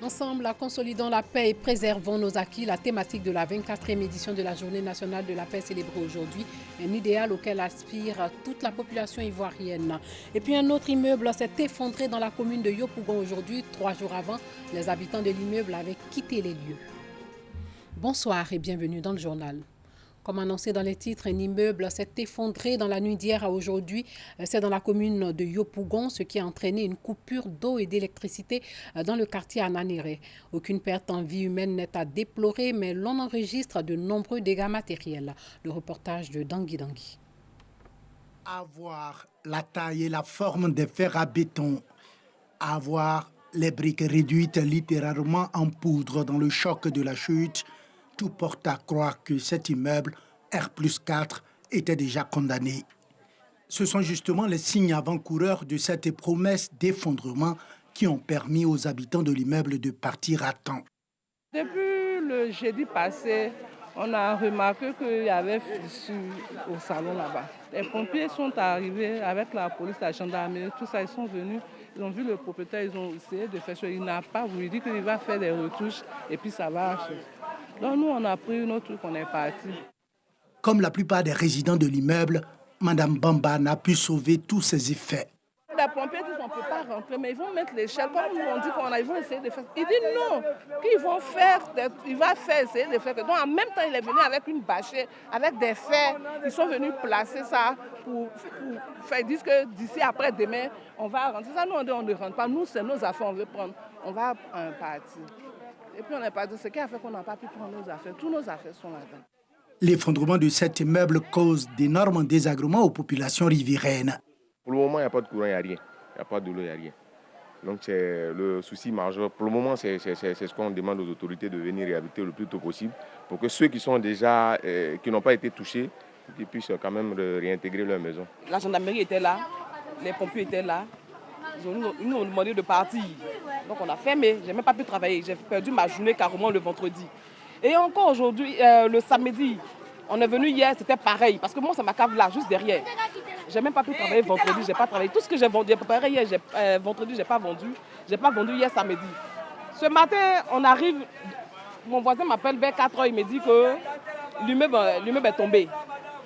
Ensemble, consolidons la paix et préservons nos acquis, la thématique de la 24e édition de la Journée nationale de la paix célébrée aujourd'hui, un idéal auquel aspire toute la population ivoirienne. Et puis un autre immeuble s'est effondré dans la commune de Yopougon aujourd'hui. 3 jours avant, les habitants de l'immeuble avaient quitté les lieux. Bonsoir et bienvenue dans le journal. Comme annoncé dans les titres, un immeuble s'est effondré dans la nuit d'hier à aujourd'hui. C'est dans la commune de Yopougon, ce qui a entraîné une coupure d'eau et d'électricité dans le quartier Ananéré. Aucune perte en vie humaine n'est à déplorer, mais l'on enregistre de nombreux dégâts matériels. Le reportage de Dangui Dangui. Avoir la taille et la forme des fers à béton, avoir les briques réduites littéralement en poudre dans le choc de la chute, tout porte à croire que cet immeuble, R+4, était déjà condamné. Ce sont justement les signes avant-coureurs de cette promesse d'effondrement qui ont permis aux habitants de l'immeuble de partir à temps. Depuis le jeudi passé, on a remarqué qu'il y avait fissure au salon là-bas. Les pompiers sont arrivés avec la police, la gendarmerie, tout ça, ils sont venus. Ils ont vu le propriétaire, ils ont essayé de faire ça. Il n'a pas voulu, il dit qu'il va faire des retouches et puis ça va marcher. Donc nous, on a pris notre truc, on est parti. Comme la plupart des résidents de l'immeuble, Mme Bamba n'a pu sauver tous ses effets. Les pompiers disent qu'on ne peut pas rentrer, mais ils vont mettre l'échelle. Comme nous, on dit ils vont essayer de faire. Il dit non, qu'ils vont faire, il va faire, essayer de faire. Donc en même temps, il est venu avec une bâchette, avec des fers. Ils sont venus placer ça pour faire. Ils disent que d'ici après-demain, on va rentrer. Ça, nous, on ne rentre pas. Nous, c'est nos affaires, on veut prendre. On va partir. Et puis on est parti. Ce qui a fait qu'on n'a pas pu prendre nos affaires. Tous nos affaires sont là-dedans. L'effondrement de cet immeuble cause d'énormes désagréments aux populations riveraines. Pour le moment, il n'y a pas de courant, il n'y a rien. Il n'y a pas de l'eau, il n'y a rien. Donc c'est le souci majeur. Pour le moment, c'est ce qu'on demande aux autorités de venir réhabiliter le plus tôt possible pour que ceux qui sont déjà, qui n'ont pas été touchés, qu'ils puissent quand même réintégrer leur maison. La gendarmerie était là, les pompiers étaient là. Ils nous ont demandé de partir. Donc on a fermé, je n'ai même pas pu travailler. J'ai perdu ma journée carrément le vendredi. Et encore aujourd'hui, le samedi, on est venu hier, c'était pareil. Parce que moi, c'est ma cave là, juste derrière. Je n'ai même pas pu travailler vendredi, je n'ai pas travaillé. Tout ce que j'ai vendu, j'ai préparé hier, vendredi, je n'ai pas vendu. Je n'ai pas vendu hier samedi. Ce matin, on arrive, mon voisin m'appelle vers 4h, il me dit que l'immeuble est tombé.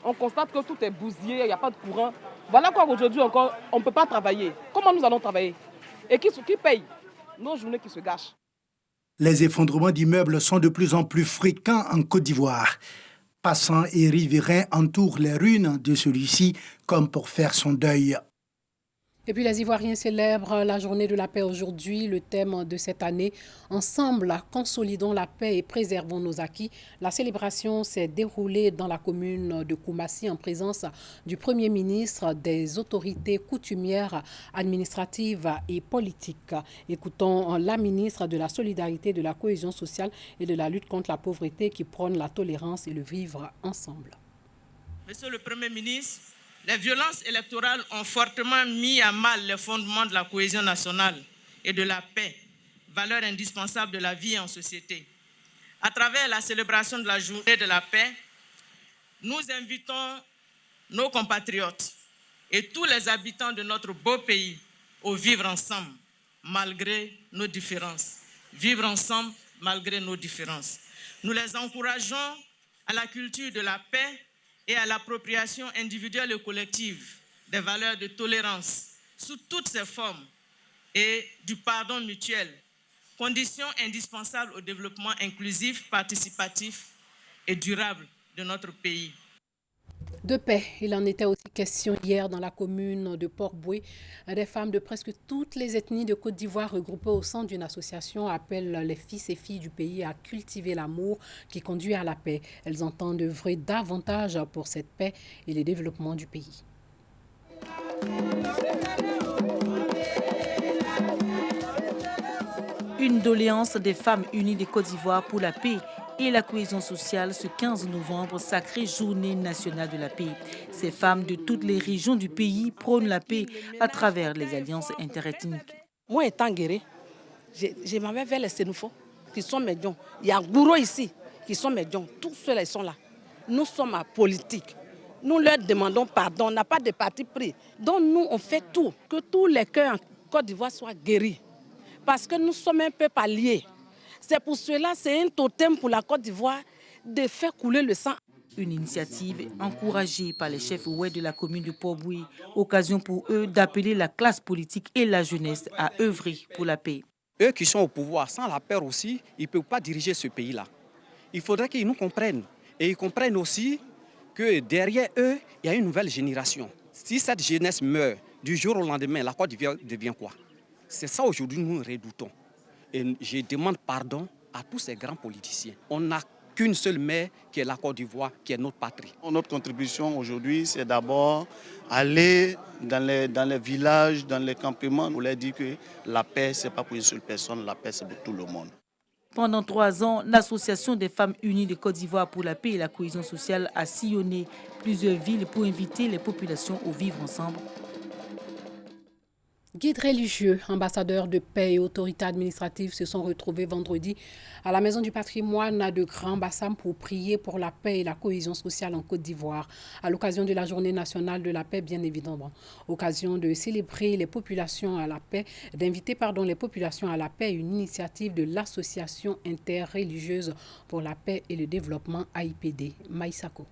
On constate que tout est bousillé, il n'y a pas de courant. Voilà quoi qu'aujourd'hui encore, on ne peut pas travailler. Comment nous allons travailler? Et qui paye? Nos journées qui se gâchent. Les effondrements d'immeubles sont de plus en plus fréquents en Côte d'Ivoire. Passants et riverains entourent les ruines de celui-ci comme pour faire son deuil. Et puis les Ivoiriens célèbrent la journée de la paix aujourd'hui. Le thème de cette année, ensemble, consolidons la paix et préservons nos acquis. La célébration s'est déroulée dans la commune de Koumassi en présence du Premier ministre, des autorités coutumières, administratives et politiques. Écoutons la ministre de la Solidarité, de la Cohésion sociale et de la lutte contre la pauvreté qui prône la tolérance et le vivre ensemble. Monsieur le Premier ministre, les violences électorales ont fortement mis à mal les fondements de la cohésion nationale et de la paix, valeur indispensable de la vie en société. À travers la célébration de la journée de la paix, nous invitons nos compatriotes et tous les habitants de notre beau pays au vivre ensemble, malgré nos différences. Vivre ensemble, malgré nos différences. Nous les encourageons à la culture de la paix et à l'appropriation individuelle et collective des valeurs de tolérance sous toutes ses formes et du pardon mutuel, condition indispensable au développement inclusif, participatif et durable de notre pays. De paix, il en était aussi question hier dans la commune de Port-Boué. Des femmes de presque toutes les ethnies de Côte d'Ivoire regroupées au sein d'une association appellent les fils et filles du pays à cultiver l'amour qui conduit à la paix. Elles entendent œuvrer davantage pour cette paix et le développement du pays. Une doléance des femmes unies de Côte d'Ivoire pour la paix et la cohésion sociale ce 15 novembre, sacrée journée nationale de la paix. Ces femmes de toutes les régions du pays prônent la paix à travers les alliances interethniques. Moi étant guéri, je m'en vais vers les Sénoufos qui sont médiums. Il y a Gouro ici qui sont médiums. Tous ceux-là sont là. Nous sommes à politique. Nous leur demandons pardon. On n'a pas de parti pris. Donc nous, on fait tout. Que tous les cœurs en Côte d'Ivoire soient guéris. parce que nous sommes un peuple allié. C'est pour cela, c'est un totem pour la Côte d'Ivoire de faire couler le sang. Une initiative encouragée par les chefs ouest de la commune de Port-Bouilly, occasion pour eux d'appeler la classe politique et la jeunesse à œuvrer pour la paix. Eux qui sont au pouvoir, sans la peur aussi, ils ne peuvent pas diriger ce pays-là. Il faudrait qu'ils nous comprennent. Et ils comprennent aussi que derrière eux, il y a une nouvelle génération. Si cette jeunesse meurt du jour au lendemain, la Côte d'Ivoire devient quoi? C'est ça aujourd'hui nous redoutons. Et je demande pardon à tous ces grands politiciens. On n'a qu'une seule mère qui est la Côte d'Ivoire, qui est notre patrie. Notre contribution aujourd'hui, c'est d'abord aller dans les villages, dans les campements, pour leur dire que la paix, ce n'est pas pour une seule personne, la paix, c'est pour tout le monde. Pendant 3 ans, l'Association des femmes unies de Côte d'Ivoire pour la paix et la cohésion sociale a sillonné plusieurs villes pour inviter les populations au vivre ensemble. Guides religieux, ambassadeurs de paix et autorités administratives se sont retrouvés vendredi à la Maison du patrimoine de Grand Bassam pour prier pour la paix et la cohésion sociale en Côte d'Ivoire, à l'occasion de la Journée nationale de la paix, bien évidemment. Occasion de célébrer les populations à la paix, d'inviter les populations à la paix, une initiative de l'Association interreligieuse pour la paix et le développement AIPD. Maïsako.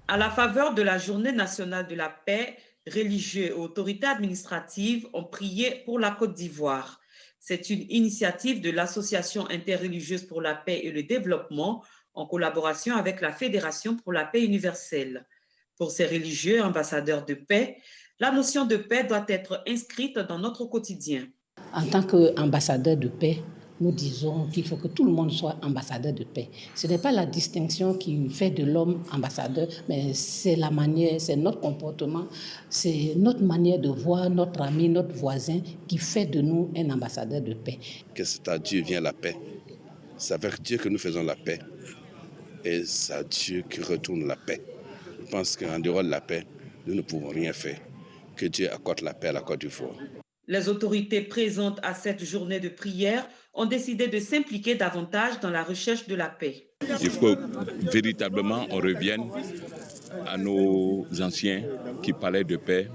À la faveur de la Journée nationale de la paix, religieux et autorités administratives ont prié pour la Côte d'Ivoire. C'est une initiative de l'Association interreligieuse pour la paix et le développement en collaboration avec la Fédération pour la paix universelle. Pour ces religieux ambassadeurs de paix, la notion de paix doit être inscrite dans notre quotidien. En tant qu'ambassadeur de paix, nous disons qu'il faut que tout le monde soit ambassadeur de paix. Ce n'est pas la distinction qui fait de l'homme ambassadeur, mais c'est la manière, c'est notre comportement, c'est notre manière de voir notre ami, notre voisin qui fait de nous un ambassadeur de paix. Que c'est à Dieu vient la paix. C'est avec Dieu que nous faisons la paix. Et c'est à Dieu qui retourne la paix. Je pense qu'en dehors de la paix, nous ne pouvons rien faire. Que Dieu accorde la paix à la Côte d'Ivoire. Les autorités présentes à cette journée de prière ont décidé de s'impliquer davantage dans la recherche de la paix. Il faut véritablement on revienne à nos anciens qui parlaient de paix.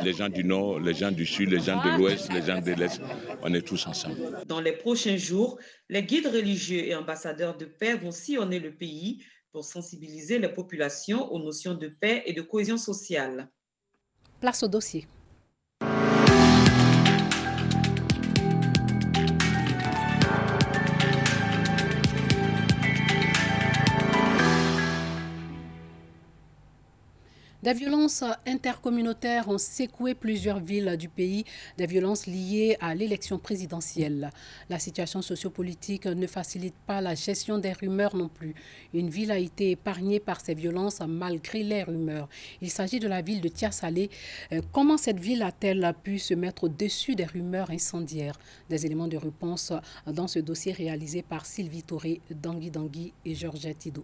Les gens du Nord, les gens du Sud, les gens de l'Ouest, les gens de l'Est, on est tous ensemble. Dans les prochains jours, les guides religieux et ambassadeurs de paix vont sillonner le pays pour sensibiliser les populations aux notions de paix et de cohésion sociale. Place au dossier. Des violences intercommunautaires ont secoué plusieurs villes du pays, des violences liées à l'élection présidentielle. La situation sociopolitique ne facilite pas la gestion des rumeurs non plus. Une ville a été épargnée par ces violences malgré les rumeurs. Il s'agit de la ville de Tia-Salé. Comment cette ville a-t-elle pu se mettre au-dessus des rumeurs incendiaires? Des éléments de réponse dans ce dossier réalisé par Sylvie Touré, Dangui Dangui et Georgette Ido.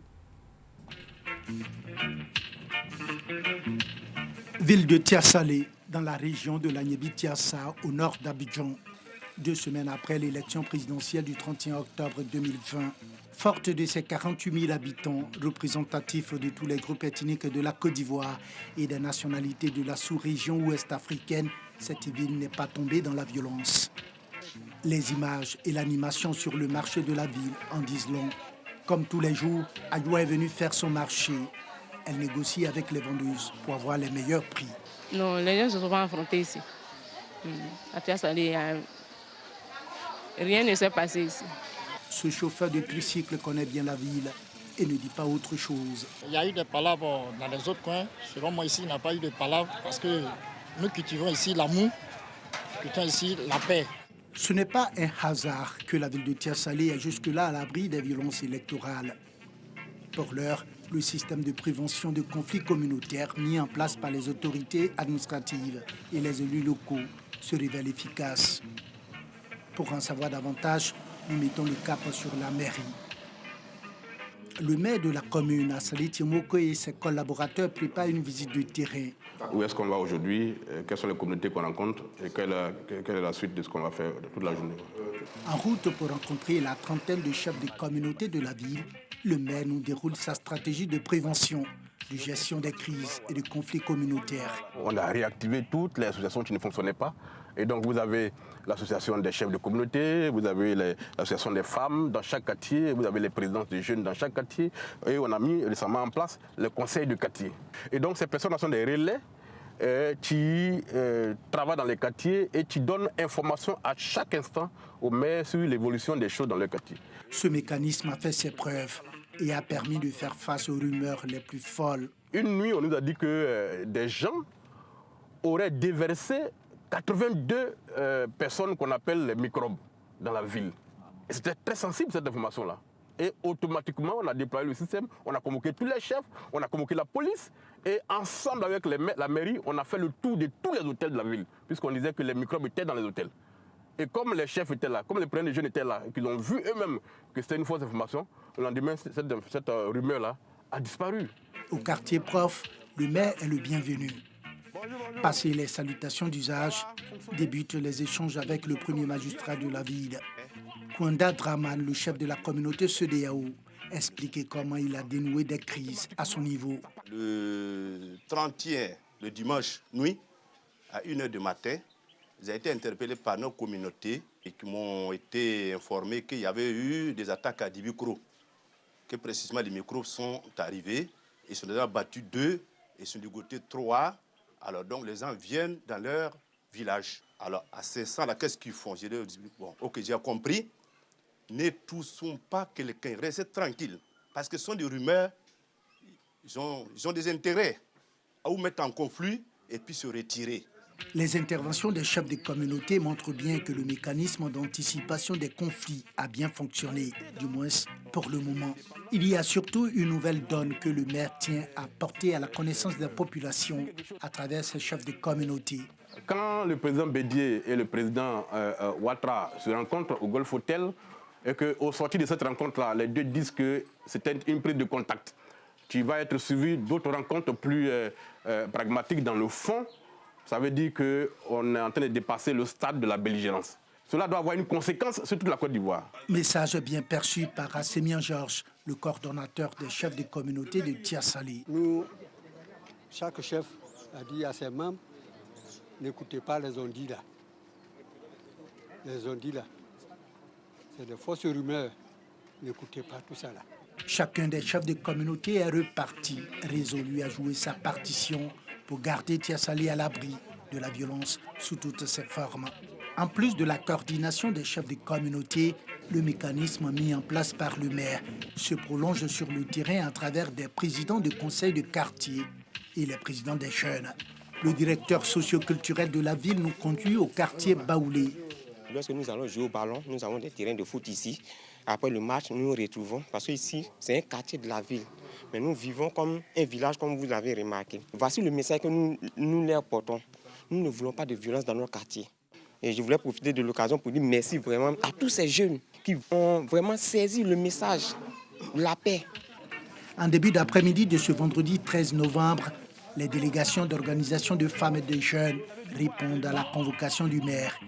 Ville de Tia-Salé, dans la région de l'Agnébi-Tiassa, au nord d'Abidjan. 2 semaines après l'élection présidentielle du 31 octobre 2020, forte de ses 48 000 habitants, représentatifs de tous les groupes ethniques de la Côte d'Ivoire et des nationalités de la sous-région ouest-africaine, cette ville n'est pas tombée dans la violence. Les images et l'animation sur le marché de la ville en disent long. Comme tous les jours, Ayoua est venue faire son marché. Elle négocie avec les vendeuses pour avoir les meilleurs prix. Non, les gens ne se sont pas affrontés ici. À Tia-Salé, rien ne s'est passé ici. Ce chauffeur de tricycle connaît bien la ville et ne dit pas autre chose. Il y a eu des palabres dans les autres coins. Selon moi, ici, il n'y a pas eu de palabres parce que nous cultivons ici l'amour, nous cultivons ici la paix. Ce n'est pas un hasard que la ville de Tia-Salé est jusque-là à l'abri des violences électorales. Pour l'heure, le système de prévention de conflits communautaires mis en place par les autorités administratives et les élus locaux se révèle efficace. Pour en savoir davantage, nous mettons le cap sur la mairie. Le maire de la commune, Assali Timoko, et ses collaborateurs préparent une visite de terrain. Où est-ce qu'on va aujourd'hui? Quelles sont les communautés qu'on rencontre? Et quelle est la suite de ce qu'on va faire toute la journée? En route pour rencontrer la trentaine de chefs de communautés de la ville, le maire nous déroule sa stratégie de prévention, de gestion des crises et de conflits communautaires. On a réactivé toutes les associations qui ne fonctionnaient pas Et donc vous avez l'association des chefs de communauté, vous avez l'association des femmes dans chaque quartier, vous avez les présidences des jeunes dans chaque quartier. Et on a mis récemment en place le conseil de quartier. Et donc ces personnes sont des relais qui travaillent dans les quartiers et qui donnent information à chaque instant aux maires sur l'évolution des choses dans le quartier. Ce mécanisme a fait ses preuves et a permis de faire face aux rumeurs les plus folles. Une nuit, on nous a dit que des gens auraient déversé 82 personnes qu'on appelle les microbes dans la ville. Et c'était très sensible cette information-là. Et automatiquement, on a déployé le système, on a convoqué tous les chefs, on a convoqué la police et ensemble avec la mairie, on a fait le tour de tous les hôtels de la ville, puisqu'on disait que les microbes étaient dans les hôtels. Et comme les chefs étaient là, comme les présidents des jeunes étaient là, et qu'ils ont vu eux-mêmes que c'était une fausse information, le lendemain, cette rumeur-là a disparu. Au quartier prof, le maire est le bienvenu. Passé les salutations d'usage, débutent les échanges avec le premier magistrat de la ville. Kwanda Draman, le chef de la communauté CEDEAO, expliquait comment il a dénoué des crises à son niveau. Le 31, le dimanche nuit, à 1h du matin, j'ai été interpellé par nos communautés et qui m'ont été informés qu'il y avait eu des attaques à des micros. Que précisément les microbes sont arrivés, ils sont déjà battus 2 et sont ligotés 3. Alors donc les gens viennent dans leur village. Alors à ces gens-là, qu'est-ce qu'ils font? J'ai dit, bon, ok, j'ai compris. Ne touchons pas quelqu'un, restez tranquille. Parce que ce sont des rumeurs, ils ont des intérêts à vous mettre en conflit et puis se retirer. Les interventions des chefs de communauté montrent bien que le mécanisme d'anticipation des conflits a bien fonctionné, du moins pour le moment. Il y a surtout une nouvelle donne que le maire tient à porter à la connaissance des populations à travers ses chefs de communauté. Quand le président Bédié et le président Ouattara se rencontrent au Golf Hotel, et qu'au sortir de cette rencontre-là, les deux disent que c'était une prise de contact qui va être suivie d'autres rencontres plus pragmatiques dans le fond, ça veut dire qu'on est en train de dépasser le stade de la belligérance. Cela doit avoir une conséquence sur toute la Côte d'Ivoire. Message bien perçu par Assemian Georges, le coordonnateur des chefs de communauté de Tiassalé. Nous, chaque chef a dit à ses membres, n'écoutez pas les ondits là. Les ondits là, c'est des fausses rumeurs. N'écoutez pas tout ça là. Chacun des chefs de communauté est reparti, résolu à jouer sa partition pour garder Tiassalé à l'abri de la violence sous toutes ses formes. En plus de la coordination des chefs de communauté, le mécanisme mis en place par le maire se prolonge sur le terrain à travers des présidents de conseils de quartier et les présidents des jeunes. Le directeur socio-culturel de la ville nous conduit au quartier Baoulé. Lorsque nous allons jouer au ballon, nous avons des terrains de foot ici. Après le match, nous nous retrouvons parce qu'ici, c'est un quartier de la ville. Mais nous vivons comme un village, comme vous l'avez remarqué. Voici le message que nous leur portons. Nous ne voulons pas de violence dans notre quartier. Et je voulais profiter de l'occasion pour dire merci vraiment à tous ces jeunes qui ont vraiment saisi le message de la paix. En début d'après-midi de ce vendredi 13 novembre, les délégations d'organisations de femmes et de jeunes répondent à la convocation du maire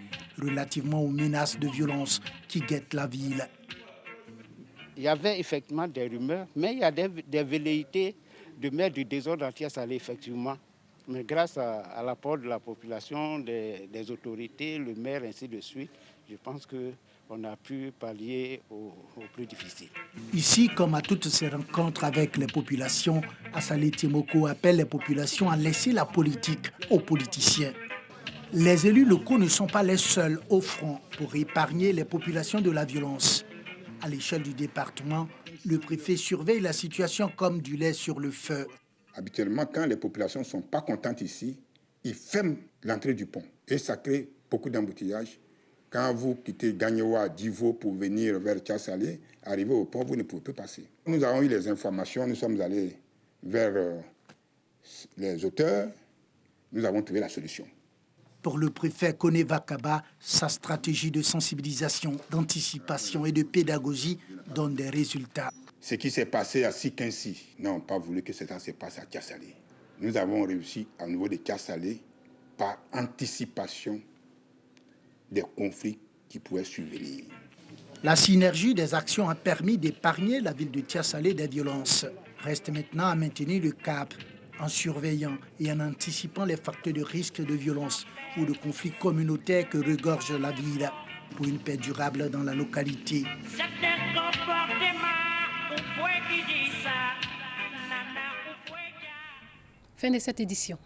relativement aux menaces de violence qui guettent la ville. Il y avait effectivement des rumeurs, mais il y a des velléités de mettre du désordre à Tiassalé, effectivement. Mais grâce à l'apport de la population, des autorités, le maire, ainsi de suite, je pense qu'on a pu pallier au plus difficile. Ici, comme à toutes ces rencontres avec les populations, Assalé Tiemoko appelle les populations à laisser la politique aux politiciens. Les élus locaux ne sont pas les seuls au front pour épargner les populations de la violence. À l'échelle du département, le préfet surveille la situation comme du lait sur le feu. Habituellement, quand les populations ne sont pas contentes ici, ils ferment l'entrée du pont. Et ça crée beaucoup d'embouteillages. Quand vous quittez Gagnoa, Divo pour venir vers Tiassalé, arriver au pont, vous ne pouvez plus passer. Nous avons eu les informations, nous sommes allés vers les auteurs, nous avons trouvé la solution. Pour le préfet Kone Vakaba, sa stratégie de sensibilisation, d'anticipation et de pédagogie donne des résultats. Ce qui s'est passé à Sikinsi, n'ont pas voulu que ça se passe à Tiassalé. Nous avons réussi au niveau de Tiassalé par anticipation des conflits qui pouvaient survenir. La synergie des actions a permis d'épargner la ville de Tiassalé des violences. Reste maintenant à maintenir le cap en surveillant et en anticipant les facteurs de risque de violence ou de conflits communautaires que regorge la ville pour une paix durable dans la localité. Fin de cette édition.